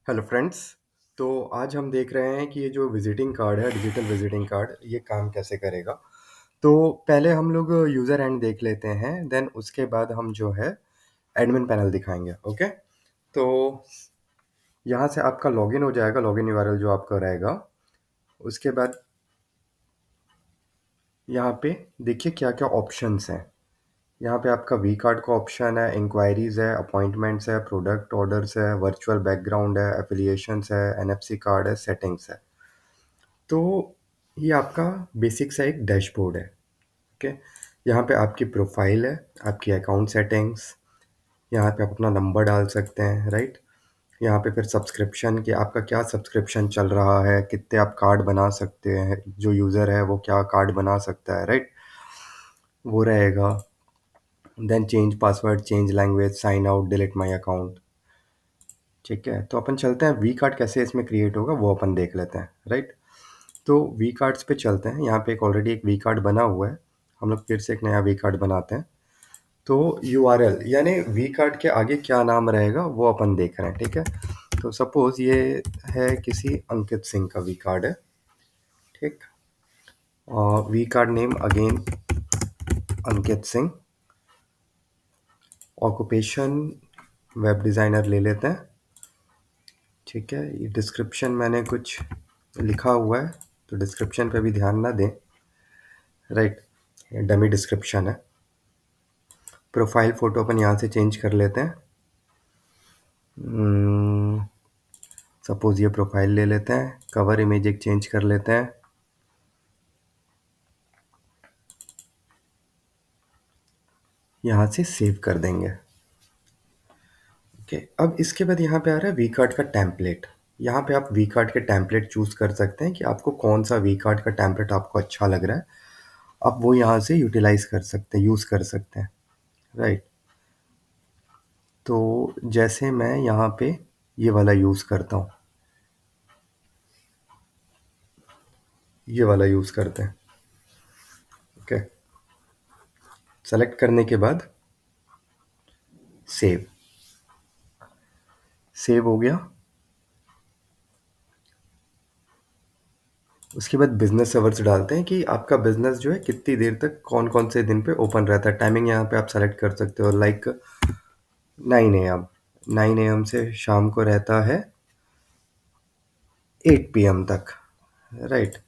Hello friends. तो आज हम देख रहे हैं कि ये जो विजिटिंग कार्ड है, डिजिटल विजिटिंग कार्ड, ये काम कैसे करेगा। तो पहले हम लोग यूज़र एंड देख लेते हैं, देन उसके बाद हम जो है एडमिन पैनल दिखाएंगे। ओके। तो यहाँ से आपका लॉगिन हो जाएगा, लॉगिन यूआरएल जो आपका रहेगा। उसके बाद यहाँ पे देखिए क्या क्या ऑप्शंस हैं। यहाँ पे आपका वी कार्ड का ऑप्शन है, इंक्वायरीज़ है, अपॉइंटमेंट्स है, प्रोडक्ट ऑर्डर्स है, वर्चुअल बैकग्राउंड है, एफिलिएशंस है, एनएफसी कार्ड है, सेटिंग्स है। तो ये आपका बेसिक सा एक डैशबोर्ड है। ओके। यहाँ पे आपकी प्रोफाइल है, आपकी अकाउंट सेटिंग्स, यहाँ पे आप अपना नंबर डाल सकते हैं, राइट। यहाँ पे फिर सब्सक्रिप्शन कि आपका क्या सब्सक्रिप्शन चल रहा है, कितने आप कार्ड बना सकते हैं, जो यूज़र है वो क्या कार्ड बना सकता है, राइट, वो रहेगा। Then change password, change language, sign out, delete my account. ठीक है, तो अपन चलते हैं वी कार्ड कैसे इसमें क्रिएट होगा वो अपन देख लेते हैं, राइट। तो वी कार्ड्स पे चलते हैं। यहाँ पे ऑलरेडी एक वी कार्ड बना हुआ है, हम लोग फिर से एक नया वी कार्ड बनाते हैं। तो यूआरएल यानी वी कार्ड के आगे क्या नाम रहेगा वो अपन देख रहे हैं, ठीक है। तो सपोज ये है किसी अंकित सिंह का वी कार्ड है, ठीक। और V card name again Ankit Singh. Occupation web designer ले लेते हैं, ठीक है। ये डिस्क्रिप्शन मैंने कुछ लिखा हुआ है तो डिस्क्रिप्शन पे भी ध्यान ना दें, राइट, डमी डिस्क्रिप्शन है। प्रोफाइल फ़ोटो अपन यहाँ से चेंज कर लेते हैं। सपोज़ ये प्रोफाइल ले लेते हैं, कवर इमेज एक चेंज कर लेते हैं। यहाँ से सेव कर देंगे। ओके। अब इसके बाद यहाँ पे आ रहा है वी कार्ड का टेम्पलेट। यहाँ पे आप वी कार्ड के टेम्पलेट चूज़ कर सकते हैं कि आपको कौन सा वी कार्ड का टेम्पलेट आपको अच्छा लग रहा है, आप वो यहाँ से यूटिलाइज़ कर सकते हैं, यूज़ कर सकते हैं, राइट। तो जैसे मैं यहाँ पे ये वाला यूज़ करता हूँ, ये वाला यूज़ करते हैं। ओके। सेलेक्ट करने के बाद सेव, सेव हो गया। उसके बाद बिजनेस आवर्स डालते हैं कि आपका बिजनेस जो है कितनी देर तक कौन कौन से दिन पे ओपन रहता है। टाइमिंग यहाँ पे आप सेलेक्ट कर सकते हो, लाइक 9 AM, 9 AM से शाम को रहता है 8 PM तक, राइट।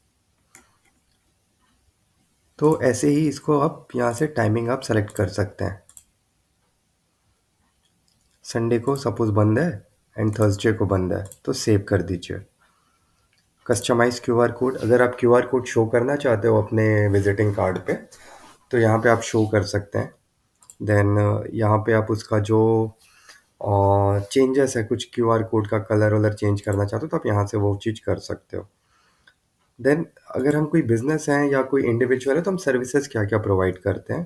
तो ऐसे ही इसको आप यहाँ से टाइमिंग आप सेलेक्ट कर सकते हैं। संडे को सपोज बंद है एंड थर्सडे को बंद है तो सेव कर दीजिए। कस्टमाइज क्यूआर कोड, अगर आप क्यूआर कोड शो करना चाहते हो अपने विजिटिंग कार्ड पे तो यहाँ पे आप शो कर सकते हैं। देन यहाँ पे आप उसका जो चेंजेस है, कुछ क्यूआर कोड का कलर वलर चेंज करना चाहते हो तो आप यहाँ से वो चीज़ कर सकते हो। देन अगर हम कोई बिजनेस हैं या कोई इंडिविजुअल है तो हम सर्विसेज क्या क्या प्रोवाइड करते हैं,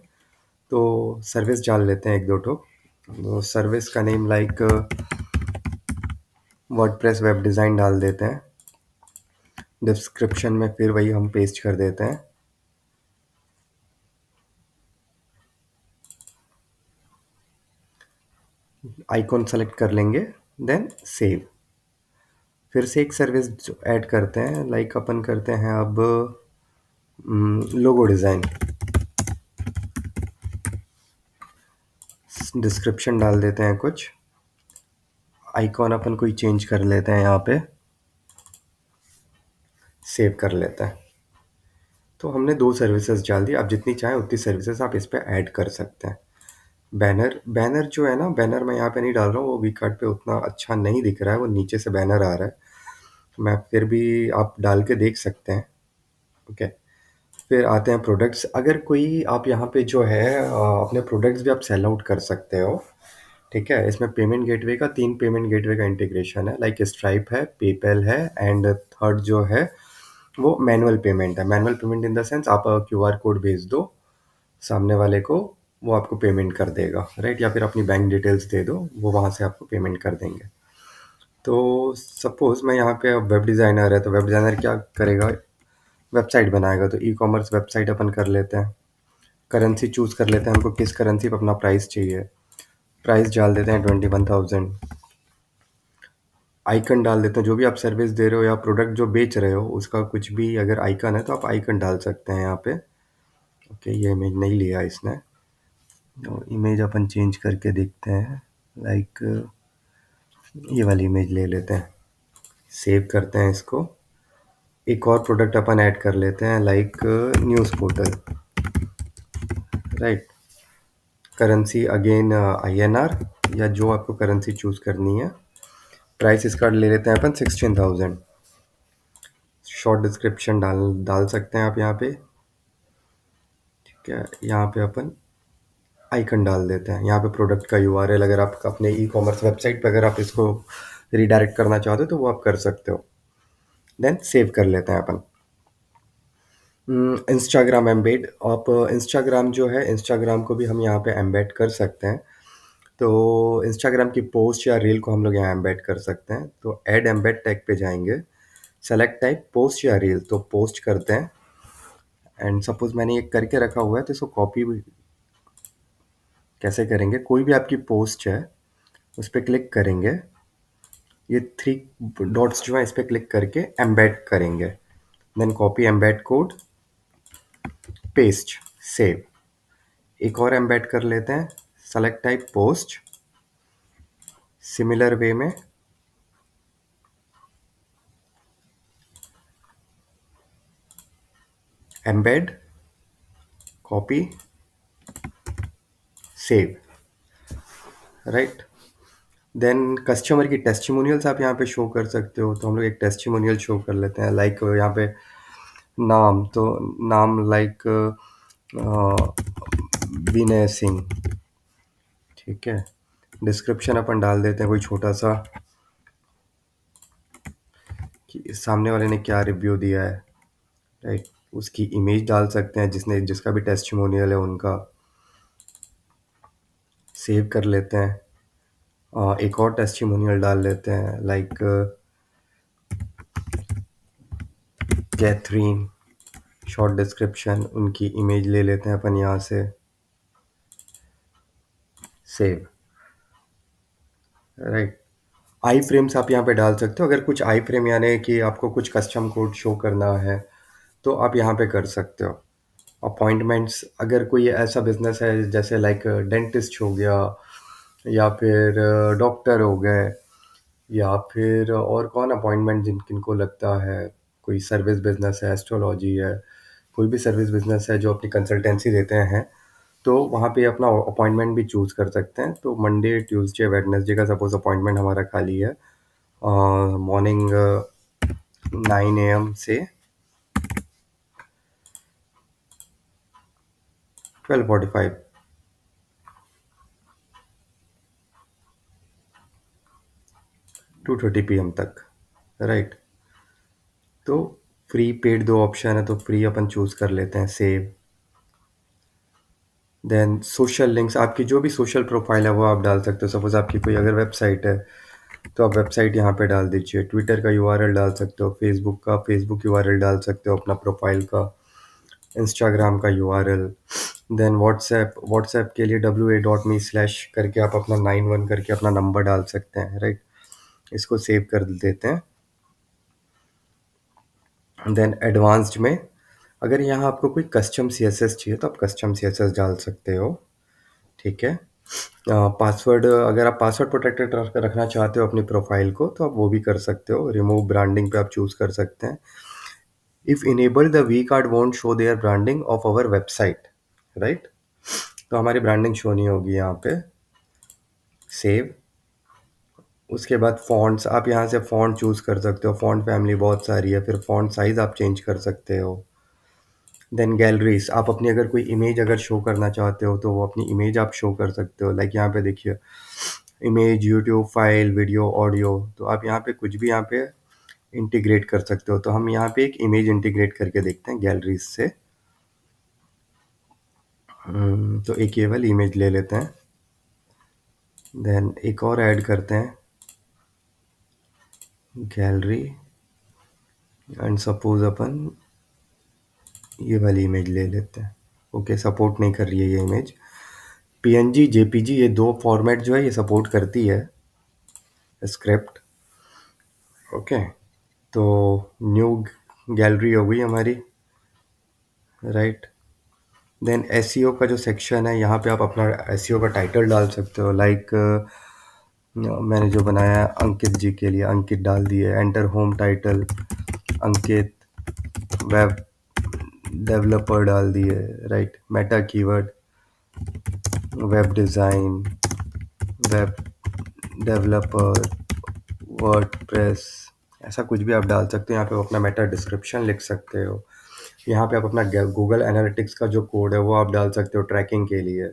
तो सर्विस डाल लेते हैं एक दो ठो। तो सर्विस का name like WordPress web design डाल देते हैं। डिस्क्रिप्शन में फिर वही हम पेस्ट कर देते हैं। आइकॉन सेलेक्ट कर लेंगे, देन सेव। फिर से एक सर्विस ऐड करते हैं, लाइक अपन करते हैं अब लोगो डिज़ाइन। डिस्क्रिप्शन डाल देते हैं कुछ, आइकॉन अपन कोई चेंज कर लेते हैं, यहाँ पे सेव कर लेते हैं। तो हमने 2 सर्विसेज डाल दी, आप जितनी चाहें उतनी सर्विसेज आप इस पे ऐड कर सकते हैं। बैनर, बैनर जो है ना, बैनर मैं यहाँ पे नहीं डाल रहा हूँ, वो वी कार्ड पे उतना अच्छा नहीं दिख रहा है, वो नीचे से बैनर आ रहा है। मैं फिर भी आप डाल के देख सकते हैं। ओके। फिर आते हैं प्रोडक्ट्स। अगर कोई आप यहाँ पे जो है अपने प्रोडक्ट्स भी आप सेल आउट कर सकते हो, ठीक है। इसमें पेमेंट गेटवे का 3 पेमेंट गेटवे का इंटीग्रेशन है, लाइक स्ट्राइप है, पेपैल है एंड थर्ड जो है वो मैनुअल पेमेंट है। Manual payment in the sense आप क्यूआर कोड भेज दो सामने वाले को, वो आपको पेमेंट कर देगा, राइट। या फिर अपनी बैंक डिटेल्स दे दो, वो वहाँ से आपको पेमेंट कर देंगे। तो सपोज़ मैं यहाँ पे वेब डिज़ाइनर है तो वेब डिज़ाइनर क्या करेगा, वेबसाइट बनाएगा। तो ई कॉमर्स वेबसाइट अपन कर लेते हैं। करेंसी चूज़ कर लेते हैं, हमको किस करेंसी पर अपना प्राइस चाहिए। प्राइस डाल देते हैं 21,000। आइकन डाल देते हैं, जो भी आप सर्विस दे रहे हो या प्रोडक्ट जो बेच रहे हो उसका कुछ भी अगर आइकन है तो आप आइकन डाल सकते हैं यहाँ पे। ओके, ये इमेज नहीं लिया इसने, तो इमेज अपन चेंज करके देखते हैं। लाइक ये वाली इमेज ले लेते हैं, सेव करते हैं इसको। एक और प्रोडक्ट अपन ऐड कर लेते हैं, like news portal, right. Currency again INR, या जो आपको करेंसी चूज़ करनी है। प्राइस इसका ले लेते हैं अपन 16,000। शॉर्ट डिस्क्रिप्शन डाल डाल सकते हैं आप यहाँ पे, ठीक है। यहाँ पे अपन आइकन डाल देते हैं, यहाँ पे प्रोडक्ट का URL, अगर आप अपने ई-कॉमर्स वेबसाइट पे अगर आप इसको रीडायरेक्ट करना चाहते हो तो वो आप कर सकते हो। देन सेव कर लेते हैं अपन। इंस्टाग्राम एम्बेड, आप इंस्टाग्राम जो है, इंस्टाग्राम को भी हम यहाँ पे एम्बेड कर सकते हैं। तो इंस्टाग्राम की पोस्ट या रील को हम लोग यहाँ एम्बेड कर सकते हैं। तो ऐड एम्बेड टैग पे जाएंगे, सेलेक्ट टाइप पोस्ट या रील, तो पोस्ट करते हैं। एंड सपोज मैंने एक करके रखा हुआ है तो इसको कॉपी कैसे करेंगे, कोई भी आपकी पोस्ट है उस पर क्लिक करेंगे, ये 3 डॉट्स जो है इस पर क्लिक करके एम्बेड करेंगे। Then copy embed code, paste, save. एक और एम्बेड कर लेते हैं, select type post, similar way में embed, copy, save, right. Then customer की टेस्टिमोनियल्स आप यहाँ पे शो कर सकते हो, तो हम लोग एक टेस्टिमोनियल शो कर लेते हैं। लाइक यहाँ पे नाम, तो नाम लाइक विनय सिंह, ठीक है। डिस्क्रिप्शन अपन डाल देते हैं कोई छोटा सा, कि इस सामने वाले ने क्या रिव्यू दिया है, राइट। उसकी इमेज डाल सकते हैं, जिसका भी टेस्टिमोनियल है उनका। सेव कर लेते हैं। एक और टेस्टिमोनियल डाल लेते हैं, लाइक कैथरीन, शॉर्ट डिस्क्रिप्शन, उनकी इमेज ले लेते हैं अपन यहाँ से, सेव, राइट। आई फ्रेम्स आप यहाँ पे डाल सकते हो, अगर कुछ आई फ्रेम यानी कि आपको कुछ कस्टम कोड शो करना है तो आप यहाँ पे कर सकते हो। अपॉइंटमेंट्स, अगर कोई ऐसा बिजनेस है जैसे लाइक डेंटिस्ट हो गया, या फिर डॉक्टर हो गए, या फिर और कौन अपॉइंटमेंट जिन किनको लगता है, कोई सर्विस बिजनेस है, एस्ट्रोलॉजी है, कोई भी सर्विस बिजनेस है जो अपनी कंसल्टेंसी देते हैं, तो वहाँ पे अपना अपॉइंटमेंट भी चूज़ कर सकते हैं। तो मंडे, ट्यूसडे, वेडनेसडे का सपोज अपॉइंटमेंट हमारा खाली है, मॉर्निंग 9 AM से 12:45, 2:30 PM तक, राइट। तो फ्री पेड दो ऑप्शन है, तो फ्री अपन चूज़ कर लेते हैं, सेव। देन सोशल लिंक्स, आपकी जो भी सोशल प्रोफाइल है वो आप डाल सकते हो। सपोज आपकी कोई अगर वेबसाइट है तो आप वेबसाइट यहाँ पे डाल दीजिए। ट्विटर का URL डाल सकते हो, फेसबुक का फेसबुक URL डाल सकते हो अपना प्रोफाइल का, इंस्टाग्राम का URL। देन व्हाट्सएप के लिए wa.me/ करके आप अपना 91 करके अपना नंबर डाल सकते हैं, राइट। इसको सेव कर देते हैं। देन एडवांस्ड में, अगर यहाँ आपको कोई कस्टम CSS चाहिए तो आप कस्टम CSS डाल सकते हो, ठीक है। पासवर्ड, अगर आप पासवर्ड प्रोटेक्टेड रखना चाहते हो अपनी प्रोफाइल को तो आप वो भी कर सकते हो। रिमूव ब्रांडिंग पे आप चूज़ कर सकते हैं। If enable the V card won't show their branding of our website, right. तो हमारी ब्रांडिंग शो नहीं होगी यहाँ पे, सेव। उसके बाद फ़ॉन्ट्स, आप यहाँ से फ़ॉन्ट चूज़ कर सकते हो, फ़ॉन्ट फैमिली बहुत सारी है, फिर फ़ॉन्ट साइज़ आप चेंज कर सकते हो। देन गैलरीज, आप अपनी अगर कोई इमेज अगर शो करना चाहते हो तो वो अपनी इमेज आप शो कर सकते हो। लाइक यहाँ पे देखिए, image, YouTube file, video, audio, तो आप यहाँ पे कुछ भी यहाँ पे इंटीग्रेट कर सकते हो। तो हम यहाँ पे एक इमेज इंटीग्रेट करके देखते हैं गैलरीज से। तो एक ये वाली इमेज ले लेते हैं, देन एक और ऐड करते हैं, गैलरी, एंड सपोज अपन ये वाली इमेज ले लेते हैं। ओके, सपोर्ट नहीं कर रही है ये इमेज। PNG, JPG, ये दो फॉर्मेट जो है ये सपोर्ट करती है स्क्रिप्ट। ओके, तो न्यू गैलरी हो गई हमारी, राइट। देन एसईओ का जो सेक्शन है, यहाँ पे आप अपना एसईओ का टाइटल डाल सकते हो, लाइक मैंने जो बनाया है अंकित जी के लिए, अंकित डाल दिए। एंटर होम टाइटल अंकित, वेब डेवलपर डाल दिए, right. Meta keyword web design, web developer, WordPress, ऐसा कुछ भी आप डाल सकते हो। यहाँ पे आप अपना मेटा डिस्क्रिप्शन लिख सकते हो। यहाँ पे आप अपना गूगल एनालिटिक्स का जो कोड है वो आप डाल सकते हो ट्रैकिंग के लिए,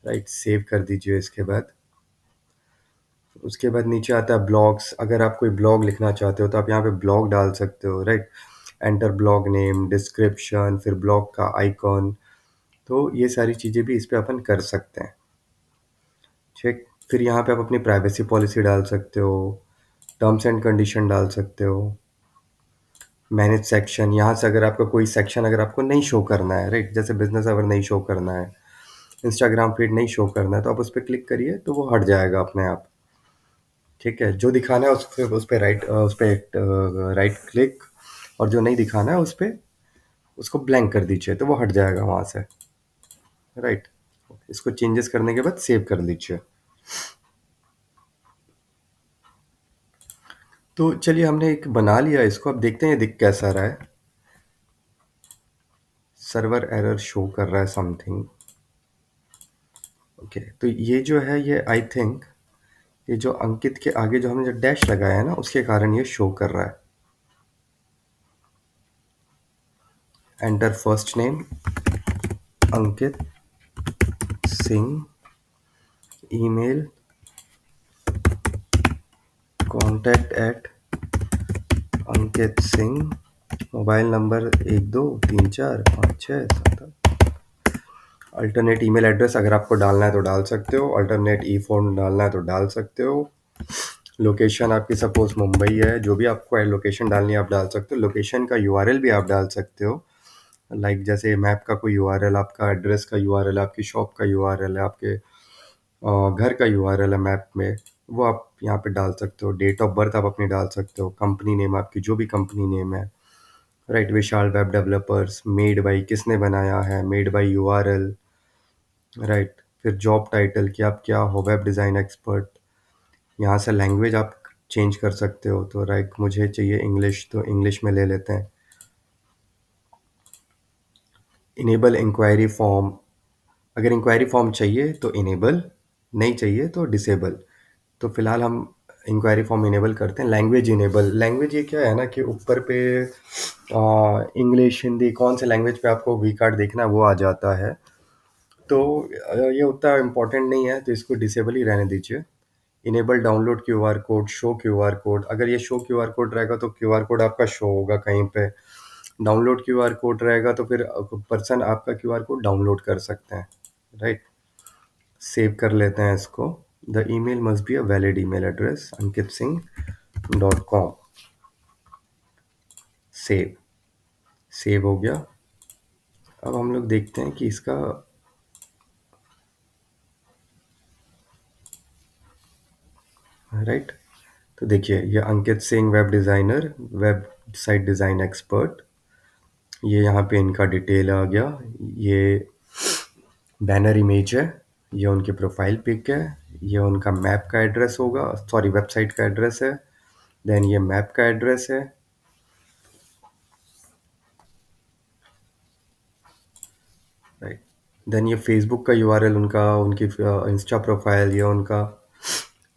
राइट। सेव कर दीजिए। इसके बाद उसके बाद नीचे आता है ब्लॉग्स। अगर आप कोई ब्लॉग लिखना चाहते हो तो आप यहाँ पे ब्लॉग डाल सकते हो, right. Enter blog name, description, फिर ब्लॉग का आइकॉन। तो ये सारी चीज़ें भी इस पे अपन कर सकते हैं, ठीक। फिर यहाँ पे आप अपनी प्राइवेसी पॉलिसी डाल सकते हो, टर्म्स एंड कंडीशन डाल सकते हो। मैनेज सेक्शन, यहाँ से अगर आपका कोई सेक्शन अगर आपको नहीं शो करना है, राइट, जैसे बिजनेस अगर नहीं शो करना है, इंस्टाग्राम फीड नहीं शो करना है, तो आप उस पर क्लिक करिए तो वो हट जाएगा अपने आप, ठीक है। जो दिखाना है उस पे राइट क्लिक, और जो नहीं दिखाना है उस पे उसको ब्लैंक कर दीजिए तो वो हट जाएगा वहाँ से, राइट। इसको चेंजेस करने के बाद सेव कर लीजिए। तो चलिए, हमने एक बना लिया इसको, अब देखते हैं ये दिख कैसा रहा है। सर्वर एरर शो कर रहा है समथिंग। ओके, तो ये जो है ये आई थिंक ये जो अंकित के आगे जो हमने जो डैश लगाया है ना, उसके कारण ये शो कर रहा है। Enter first name Ankit Singh, email contact at Ankit Singh, mobile number 12345678। Alternate email address अगर आपको डालना है तो डाल सकते हो, अल्टरनेट ई फ़ोन डालना है तो डाल सकते हो। लोकेशन आपकी सपोज़ मुंबई है, जो भी आपको लोकेशन डालनी है आप डाल सकते हो। लोकेशन का यूआरएल भी आप डाल सकते हो, लाइक जैसे मैप का कोई यूआरएल, आपका एड्रेस का यूआरएल, आपकी शॉप का यूआरएल है, आपके घर का यूआरएल है मैप में, वो आप यहाँ पे डाल सकते हो। डेट ऑफ बर्थ आप अपनी डाल सकते हो, कंपनी नेम आपकी जो भी कंपनी नेम है, right. Vishal web developers, made by किसने बनाया है, मेड बाई यूआरएल, राइट। फिर जॉब टाइटल कि आप क्या हो, वेब डिज़ाइन एक्सपर्ट। यहाँ से लैंग्वेज आप चेंज कर सकते हो, तो राइट मुझे चाहिए इंग्लिश तो इंग्लिश में ले लेते हैं। इनेबल इंक्वायरी फॉर्म, अगर इंक्वायरी फॉर्म चाहिए तो इनेबल, नहीं चाहिए तो डिसेबल। तो फिलहाल हम इंक्वायरी फॉर्म इनेबल करते हैं। लैंग्वेज इनेबल, लैंग्वेज ये क्या है ना कि ऊपर पे इंग्लिश हिंदी कौन से लैंग्वेज पे आपको वी कार्ड देखना है वो आ जाता है, तो ये उतना इम्पोर्टेंट नहीं है, तो इसको डिसेबल ही रहने दीजिए। Enable download QR code, show QR code, अगर ये शो क्यूआर कोड रहेगा तो क्यूआर कोड आपका शो होगा कहीं पे। डाउनलोड क्यूआर कोड रहेगा तो फिर पर्सन आपका क्यूआर कोड डाउनलोड कर सकते हैं, राइट। सेव कर लेते हैं इसको। The email must be a valid email address ankitsingh.com। Save, save हो गया। अब हम लोग देखते हैं कि इसका, राइट। तो देखिए ये Ankit Singh web designer, website design expert, ये यहाँ पे इनका डिटेल आ गया। ये बैनर इमेज है, ये उनकी प्रोफाइल पिक है, ये उनका मैप का एड्रेस होगा, सॉरी वेबसाइट का एड्रेस है। देन ये मैप का एड्रेस है, राइट। देन ये फेसबुक का यूआरएल उनका, उनकी इंस्टा प्रोफाइल, ये उनका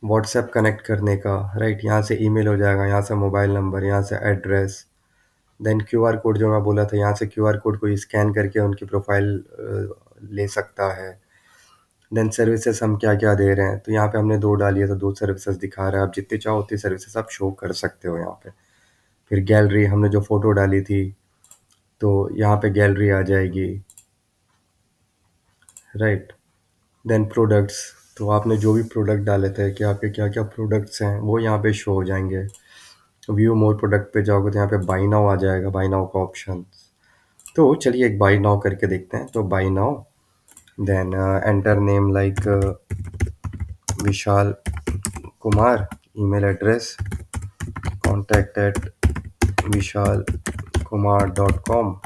व्हाट्सएप कनेक्ट करने का, राइट। यहाँ से ईमेल हो जाएगा, यहाँ से मोबाइल नंबर, यहाँ से एड्रेस। देन क्यूआर कोड जो मैं बोला था, यहाँ से क्यूआर कोड को स्कैन करके उनकी प्रोफाइल ले सकता है। देन सर्विसेज हम क्या क्या दे रहे हैं, तो यहाँ पे हमने 2 डाली है तो 2 सर्विसेज दिखा रहा है। आप जितनी चाहो उतनी सर्विसेज आप शो कर सकते हो यहाँ पे। फिर गैलरी, हमने जो फ़ोटो डाली थी तो यहाँ पे गैलरी आ जाएगी, राइट। देन प्रोडक्ट्स, तो आपने जो भी प्रोडक्ट डाले थे कि आपके क्या क्या प्रोडक्ट्स हैं वो यहाँ पे शो हो जाएंगे। व्यू मोर प्रोडक्ट पे जाओगे तो यहाँ पे बाई नाउ आ जाएगा, बाई नाउ का ऑप्शन। तो चलिए एक बाई नाउ करके देखते हैं। तो by now, then enter name like Vishal Kumar, email address contact@vishalkumar.com,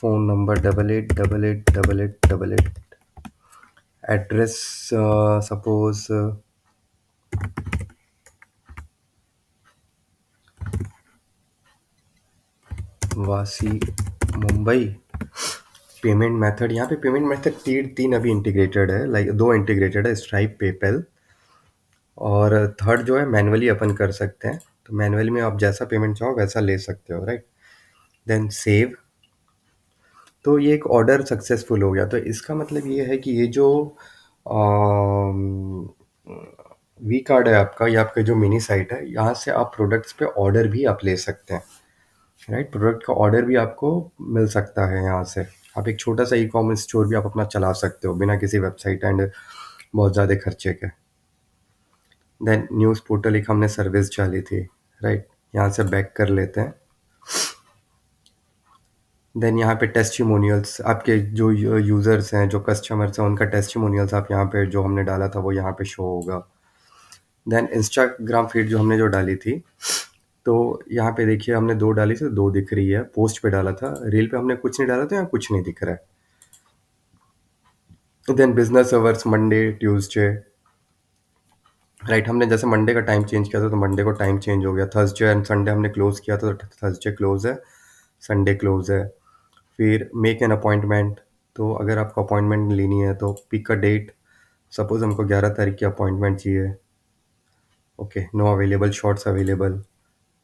phone number 88888888, address suppose वासी मुंबई। पेमेंट मेथड, यहाँ पे पेमेंट मेथड तीन तीन अभी इंटीग्रेटेड है, लाइक दो इंटीग्रेटेड है, स्ट्राइप, पेपैल, और थर्ड जो है मैनुअली अपन कर सकते हैं। तो मैनुअली में आप जैसा पेमेंट चाहो वैसा ले सकते हो, राइट। Then save. तो ये एक ऑर्डर सक्सेसफुल हो गया। तो इसका मतलब ये है कि ये जो वी कार्ड है आपका, या आपका जो मिनी साइट है, यहाँ से आप प्रोडक्ट्स पे ऑर्डर भी आप ले सकते हैं, राइट। प्रोडक्ट का ऑर्डर भी आपको मिल सकता है यहाँ से। आप एक छोटा सा ई कॉमर्स स्टोर भी आप अपना चला सकते हो बिना किसी वेबसाइट एंड बहुत ज़्यादा खर्चे के। देन न्यूज़ पोर्टल एक हमने सर्विस डाली थी, राइट। यहाँ से बैक कर लेते हैं। देन यहाँ पे टेस्टिमोनियल्स, आपके जो यूज़र्स हैं, जो कस्टमर्स हैं, उनका टेस्टिमोनियल्स आप यहाँ पे जो हमने डाला था वो यहाँ पे शो होगा। देन इंस्टाग्राम फीड जो हमने जो डाली थी, तो यहाँ पे देखिए हमने दो डाली थी, तो दो दिख रही है। पोस्ट पे डाला था, रील पे हमने कुछ नहीं डाला था, यहाँ कुछ नहीं दिख रहा है। Then business hours Monday Tuesday, right. हमने जैसे मंडे का टाइम चेंज किया था तो मंडे को टाइम चेंज हो गया। थर्सडे एंड संडे हमने क्लोज किया था तो थर्सडे क्लोज है, संडे क्लोज है। फिर मेक एन अपॉइंटमेंट, तो अगर आपको अपॉइंटमेंट लेनी है तो पिक अ डेट। सपोज हमको 11 तारीख की अपॉइंटमेंट चाहिए, okay, no available shots available,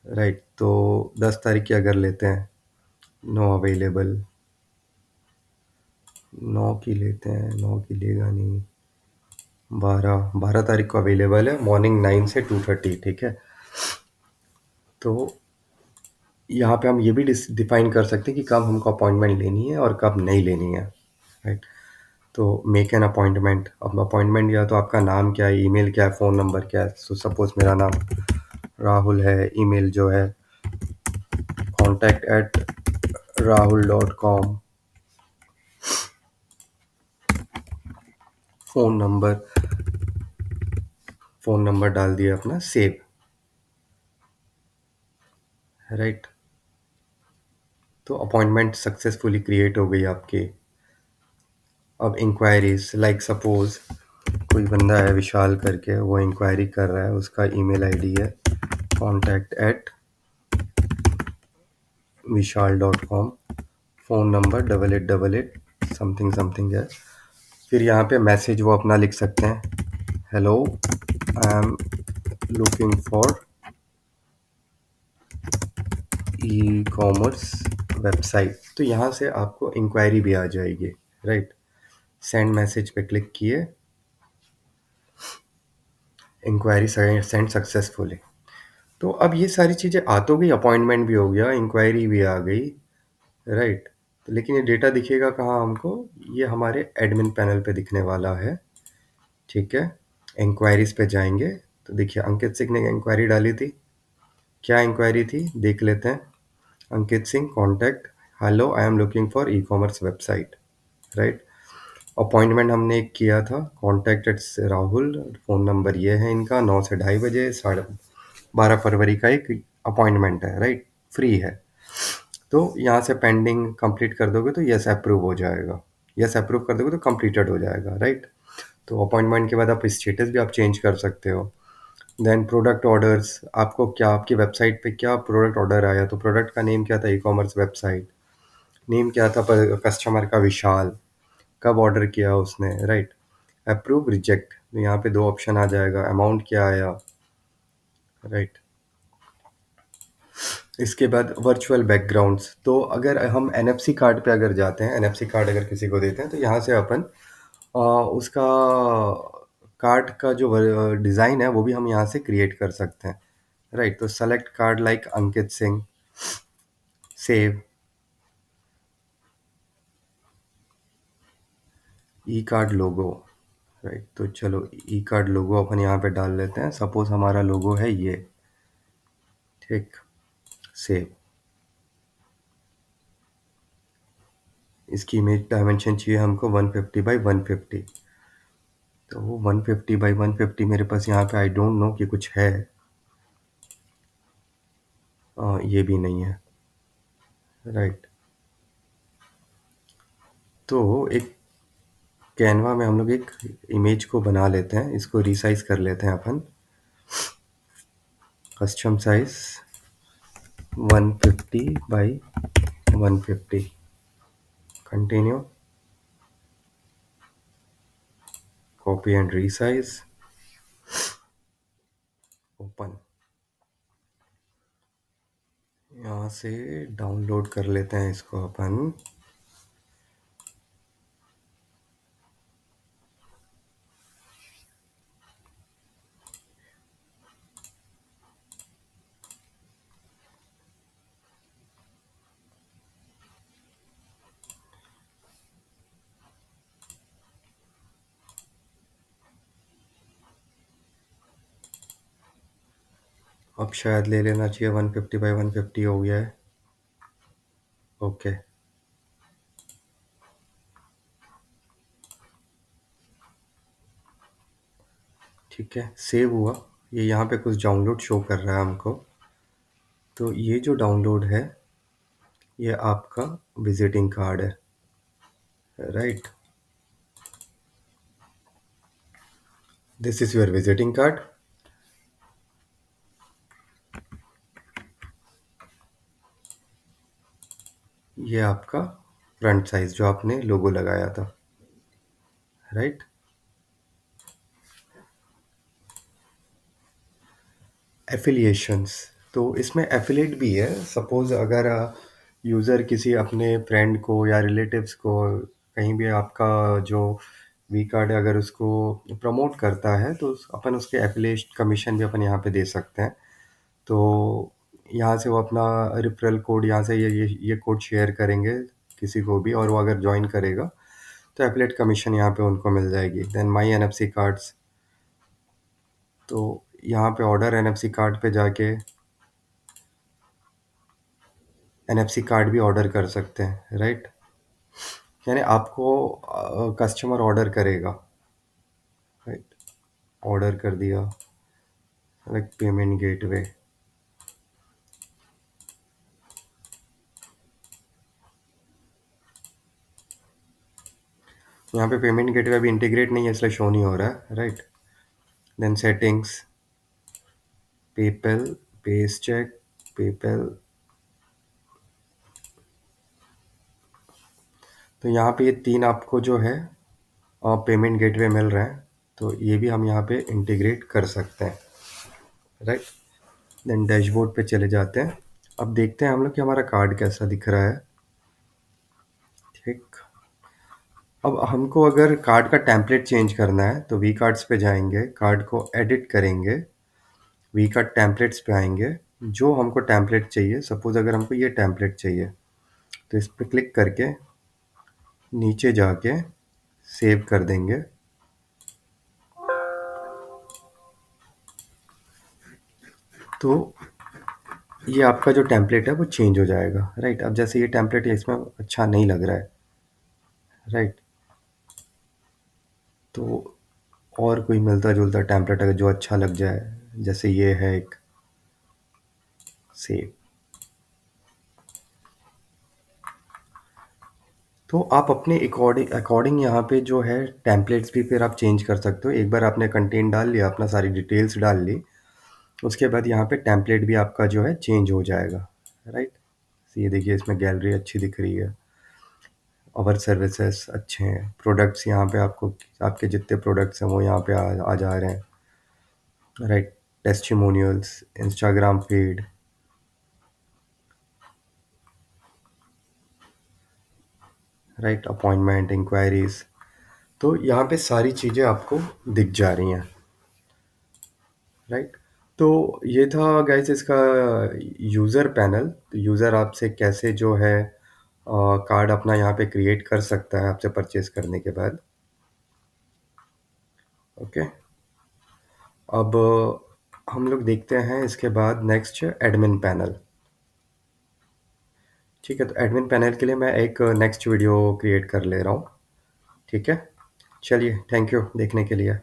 right. तो 10 तारीख की अगर लेते हैं, नो अवेलेबल। 9 की लेते हैं, 9 की लेगा नहीं। 12 तारीख को अवेलेबल है, मॉर्निंग 9 से 2:30, ठीक है। तो यहाँ पे हम ये भी डिफाइन कर सकते हैं कि कब हमको अपॉइंटमेंट लेनी है और कब नहीं लेनी है, राइट। तो मेक एन अपॉइंटमेंट, अब अपॉइंटमेंट या तो आपका नाम क्या है, ईमेल क्या है, फ़ोन नंबर क्या है। सो सपोज मेरा नाम राहुल है, ईमेल जो है contact@rahul.com, phone number, phone number डाल दिया अपना, सेव, राइट। तो अपॉइंटमेंट सक्सेसफुली क्रिएट हो गई आपकी। अब इंक्वायरीज, लाइक सपोज कोई बंदा है विशाल करके, वो इंक्वायरी कर रहा है, उसका ईमेल आईडी है contact@vishal.com, phone number 8888 something something है। फिर यहाँ पे मैसेज वो अपना लिख सकते हैं, hello I am looking for ecommerce website. तो यहाँ से आपको इंक्वायरी भी आ जाएगी, राइट। सेंड मैसेज पे क्लिक किए, इंक्वायरी सेंड सक्सेसफुली। तो अब ये सारी चीज़ें आ तो गई, अपॉइंटमेंट भी हो गया, इंक्वायरी भी आ गई, राइट। तो लेकिन ये डेटा दिखेगा कहाँ हमको, ये हमारे एडमिन पैनल पे दिखने वाला है, ठीक है। इंक्वायरीज पे जाएंगे तो देखिए अंकित सिंह ने इंक्वायरी डाली थी। क्या इंक्वायरी थी देख लेते हैं। Ankit Singh contact, hello I am looking for ecommerce website, right. Appointment हमने एक किया था, contact@rahul, फ़ोन नंबर ये है इनका, 9 से 2:30, 12 फरवरी का एक अपॉइंटमेंट है, राइट, फ्री है। तो यहाँ से पेंडिंग कंप्लीट कर दोगे तो यस अप्रूव हो जाएगा, यस अप्रूव कर दोगे तो कंप्लीटेड हो जाएगा, राइट। तो अपॉइंटमेंट के बाद आप स्टेटस भी आप चेंज कर सकते हो। देन प्रोडक्ट ऑर्डर्स, आपको क्या, आपकी वेबसाइट पे क्या प्रोडक्ट ऑर्डर आया, तो प्रोडक्ट का नेम क्या था, ई कॉमर्स वेबसाइट, नेम क्या था पर कस्टमर का विशाल, कब ऑर्डर किया उसने, राइट। अप्रूव रिजेक्ट, तो यहाँ पे दो ऑप्शन आ जाएगा, अमाउंट क्या आया, राइट। इसके बाद वर्चुअल बैकग्राउंड्स, तो अगर हम एनएफसी कार्ड पे अगर जाते हैं, एनएफसी कार्ड अगर किसी को देते हैं तो यहाँ से अपन उसका कार्ड का जो डिज़ाइन है वो भी हम यहाँ से क्रिएट कर सकते हैं, राइट। तो select card like Ankit Singh, save, ई कार्ड लोगो, राइट। तो चलो ई कार्ड लोगो अपन यहाँ पे डाल लेते हैं, सपोज हमारा लोगो है ये, ठीक, सेव। इसकी इमेज डायमेंशन चाहिए हमको 150 by 150, तो वो 150 by 150 मेरे पास यहाँ पे आई डोंट नो कि कुछ है, ये भी नहीं है। राइट। तो एक कैनवा में हम लोग एक इमेज को बना लेते हैं, इसको रिसाइज कर लेते हैं अपन। Custom size 150 by 150। Continue. Copy and resize. Open. यहाँ से डाउनलोड कर लेते हैं इसको अपन। अब शायद ले लेना चाहिए, 150 बाई 150 हो गया है। ओके। ठीक है, सेव हुआ। ये यहाँ पे कुछ डाउनलोड शो कर रहा है हमको। तो ये जो डाउनलोड है, ये आपका विजिटिंग कार्ड है। Right. This is your visiting card. ये आपका फ्रंट साइज जो आपने लोगो लगाया था। राइट। एफिलिएशंस। तो इसमें एफिलेट भी है। सपोज अगर यूज़र किसी अपने फ्रेंड को या रिलेटिव्स को कहीं भी आपका जो वी कार्ड है अगर उसको प्रमोट करता है, तो अपन उसके एफिलिएट कमीशन भी अपन यहाँ पे दे सकते हैं। तो यहाँ से वो अपना रिफरल कोड यहाँ से ये कोड शेयर करेंगे किसी को भी, और वो अगर ज्वाइन करेगा तो एफिलिएट कमीशन यहाँ पे उनको मिल जाएगी। देन माई एनएफसी कार्ड्स। तो यहाँ पे ऑर्डर एनएफसी कार्ड पे जाके एनएफसी कार्ड भी ऑर्डर कर सकते हैं। राइट। यानी आपको कस्टमर ऑर्डर करेगा। राइट। ऑर्डर कर दिया। Like payment gateway. यहाँ पे पेमेंट गेटवे अभी इंटीग्रेट नहीं है इसलिए शो नहीं हो रहा है। Right. Then settings. PayPal. Page check. PayPal. तो यहाँ पे ये तीन आपको जो है पेमेंट गेटवे मिल रहे हैं, तो ये भी हम यहाँ पे इंटीग्रेट कर सकते हैं। राइट। देन डैशबोर्ड पे चले जाते हैं। अब देखते हैं हम लोग कि हमारा कार्ड कैसा दिख रहा है। ठीक। अब हमको अगर कार्ड का टेम्पलेट चेंज करना है तो वी कार्ड्स पे जाएंगे, कार्ड को एडिट करेंगे, वी कार्ड टेम्पलेट्स पे आएंगे। जो हमको टेम्पलेट चाहिए, सपोज अगर हमको ये टेम्पलेट चाहिए, तो इस पर क्लिक करके नीचे जाके सेव कर देंगे। तो ये आपका जो टेम्पलेट है वो चेंज हो जाएगा। राइट। अब जैसे ये टेम्पलेट है इसमें अच्छा नहीं लग रहा है। राइट। तो और कोई मिलता जुलता टेम्पलेट अगर जो अच्छा लग जाए, जैसे ये है एक, सेव। तो आप अपने अकॉर्डिंग अकॉर्डिंग यहाँ पे जो है टेम्पलेट्स भी फिर आप चेंज कर सकते हो। एक बार आपने कंटेंट डाल लिया, अपना सारी डिटेल्स डाल ली, उसके बाद यहाँ पे टेम्पलेट भी आपका जो है चेंज हो जाएगा। राइट। ये देखिए इसमें गैलरी अच्छी दिख रही है, और सर्विसेज अच्छे हैं, प्रोडक्ट्स यहाँ पे आपको आपके जितने प्रोडक्ट्स हैं वो यहाँ पे आ जा रहे हैं। Right. Testimonials, Instagram feed. Right. Appointment, enquiries. तो यहाँ पे सारी चीज़ें आपको दिख जा रही हैं। राइट। तो ये था गाइस इसका यूज़र पैनल। तो यूज़र आपसे कैसे जो है कार्ड अपना यहाँ पे क्रिएट कर सकता है आपसे परचेज करने के बाद। ओके। अब हम लोग देखते हैं इसके बाद नेक्स्ट एडमिन पैनल। ठीक है, तो एडमिन पैनल के लिए मैं एक नेक्स्ट वीडियो क्रिएट कर ले रहा हूँ। ठीक है। चलिए, थैंक यू देखने के लिए।